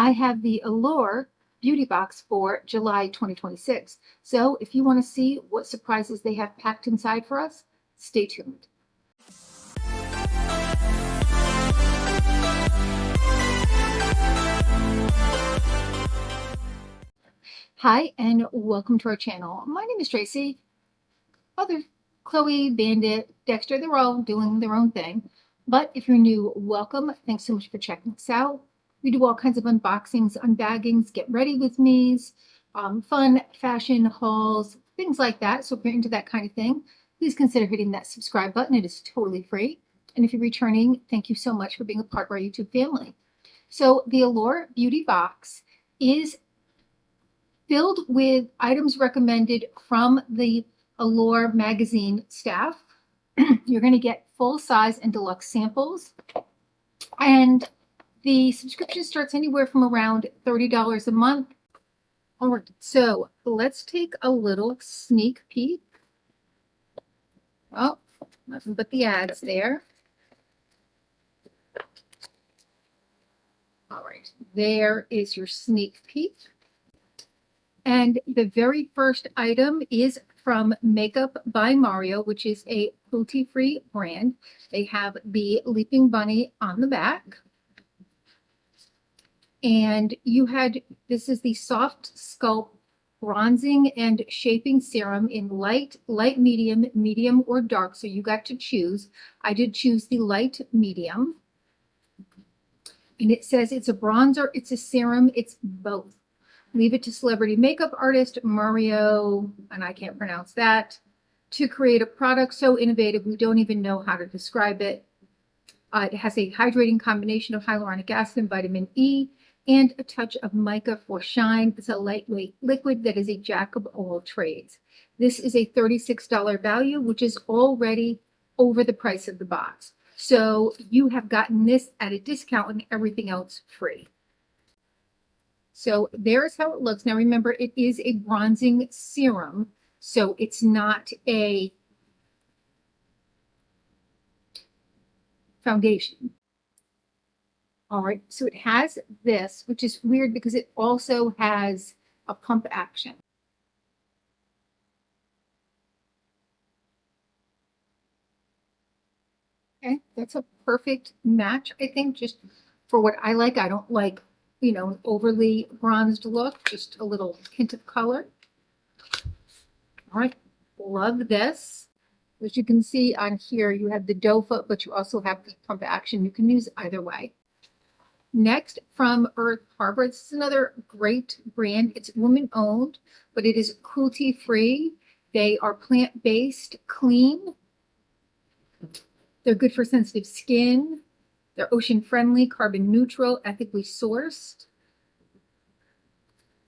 I have the Allure Beauty Box for July 2026. So if you want to see what surprises they have packed inside for us, stay tuned. Hi, and welcome to our channel. My name is Tracy. Other Chloe, Bandit, Dexter, they're all doing their own thing. But if you're new, welcome. Thanks so much for checking us out. We do all kinds of unboxings, unbaggings, get ready with me's, fun fashion hauls, things like that. So if you're into that kind of thing, please consider hitting that subscribe button. It is totally free. And if you're returning, thank you so much for being a part of our YouTube family. So the Allure Beauty Box is filled with items recommended from the Allure magazine staff. You're going to get full size and deluxe samples. And the subscription starts anywhere from around $30 a month. All right, so let's take a little sneak peek. Oh, nothing but the ads there. All right, there is your sneak peek. And the very first item is from Makeup by Mario, which is a cruelty-free brand. They have the Leaping Bunny on the back. And this is the Soft Sculpt Bronzing and Shaping Serum in light, medium, medium, or dark. So you got to choose. I did choose the light medium. And it says it's a bronzer, it's a serum, it's both. Leave it to celebrity makeup artist Mario, and I can't pronounce that, to create a product so innovative we don't even know how to describe it. It has a hydrating combination of hyaluronic acid and vitamin E and a touch of mica for shine. It's a lightweight liquid that is a jack of all trades. This is a $36 value, which is already over the price of the box. So you have gotten this at a discount and everything else free. So there's how it looks. Now remember, it is a bronzing serum, so it's not a foundation. All right, so it has this, which is weird because it also has a pump action. Okay, that's a perfect match, I think, just for what I like. I don't like, you know, an overly bronzed look, just a little hint of color. All right, love this. As you can see on here, you have the doe foot, but you also have the pump action. You can use either way. Next, from Earth Harbor, this is another great brand. It's woman owned, but it is cruelty free. They are plant-based, clean. They're good for sensitive skin. They're ocean friendly, carbon neutral, ethically sourced.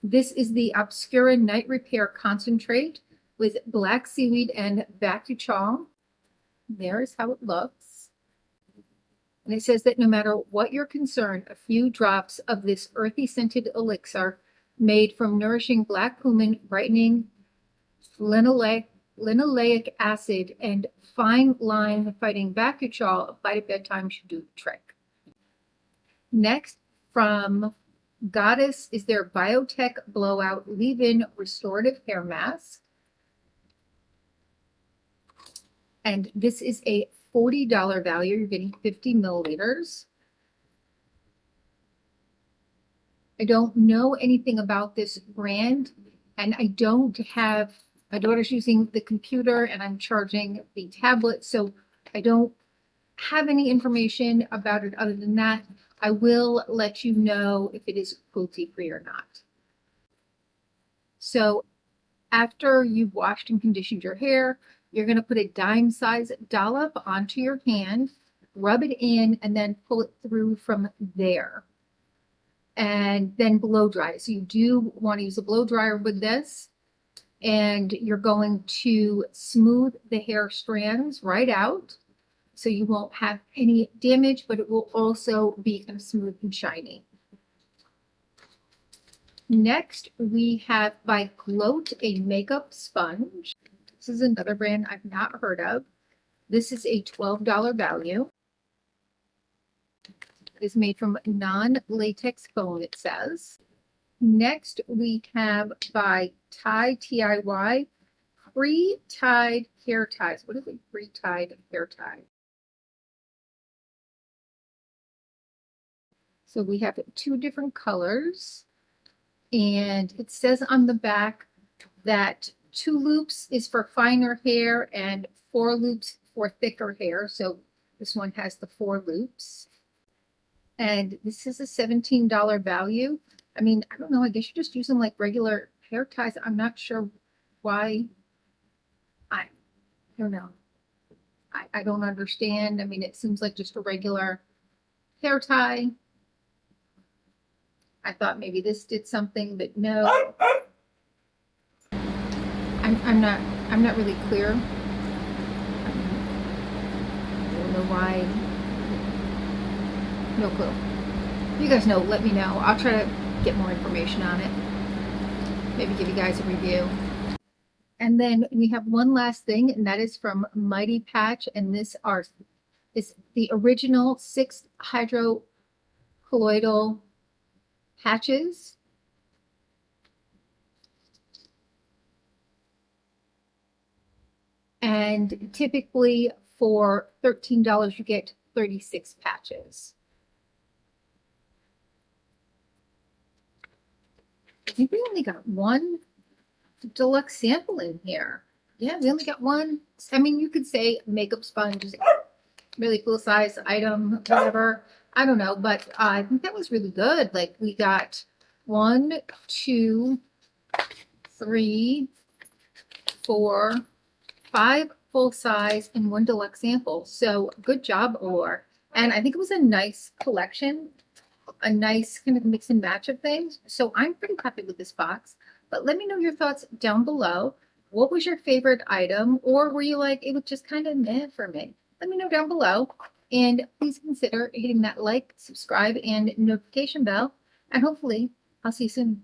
This is the Obscura Night Repair Concentrate with black seaweed and bakuchiol. There's how it looks. And it says that no matter what your concern, a few drops of this earthy scented elixir made from nourishing black cumin, brightening linoleic acid, and fine line fighting bakuchiol, a bite at bedtime should do the trick. Next, from Goddess, is their Biotech Blowout Leave-In Restorative Hair Mask. And this is a $40 value. You're getting 50 milliliters. I don't know anything about this brand, and I don't have, my daughter's using the computer and I'm charging the tablet, so I don't have any information about it other than that. I will let you know if it is cruelty-free or not. So after you've washed and conditioned your hair, you're going to put a dime-size dollop onto your hand, rub it in, and then pull it through from there. And then blow dry. So you do want to use a blow dryer with this. And you're going to smooth the hair strands right out, so you won't have any damage, but it will also be kind of smooth and shiny. Next, we have by Gloat a makeup sponge. This is another brand I've not heard of. This is a $12 value. It is made from non-latex foam, it says. Next, we have by Tie TIY, free-tied hair ties. What is a free-tied hair tie? So we have two different colors, and it says on the back that 2 loops is for finer hair and 4 loops for thicker hair. So this one has the 4 loops. And this is a $17 value. I mean, I don't know. I guess you just use them like regular hair ties. I'm not sure why. I don't know. I don't understand. I mean, it seems like just a regular hair tie. I thought maybe this did something, but no. I'm not really clear. I don't know why. No clue. You guys know, let me know. I'll try to get more information on it. Maybe give you guys a review. And then we have one last thing, and that is from Mighty Patch, and this is the original 6 hydrocolloidal patches. And typically for $13 you get 36 patches. I think we only got one deluxe sample in here. Yeah, we only got one. I mean, you could say makeup sponge is really full size item, whatever. I don't know, but I think that was really good. Like we got 1, 2, 3, 4, 5 full size and 1 deluxe sample. So good job, Allure. And I think it was a nice collection, a nice kind of mix and match of things. So I'm pretty happy with this box. But let me know your thoughts down below. What was your favorite item? Or were you like, it was just kind of meh for me? Let me know down below. And please consider hitting that like, subscribe, and notification bell. And hopefully I'll see you soon.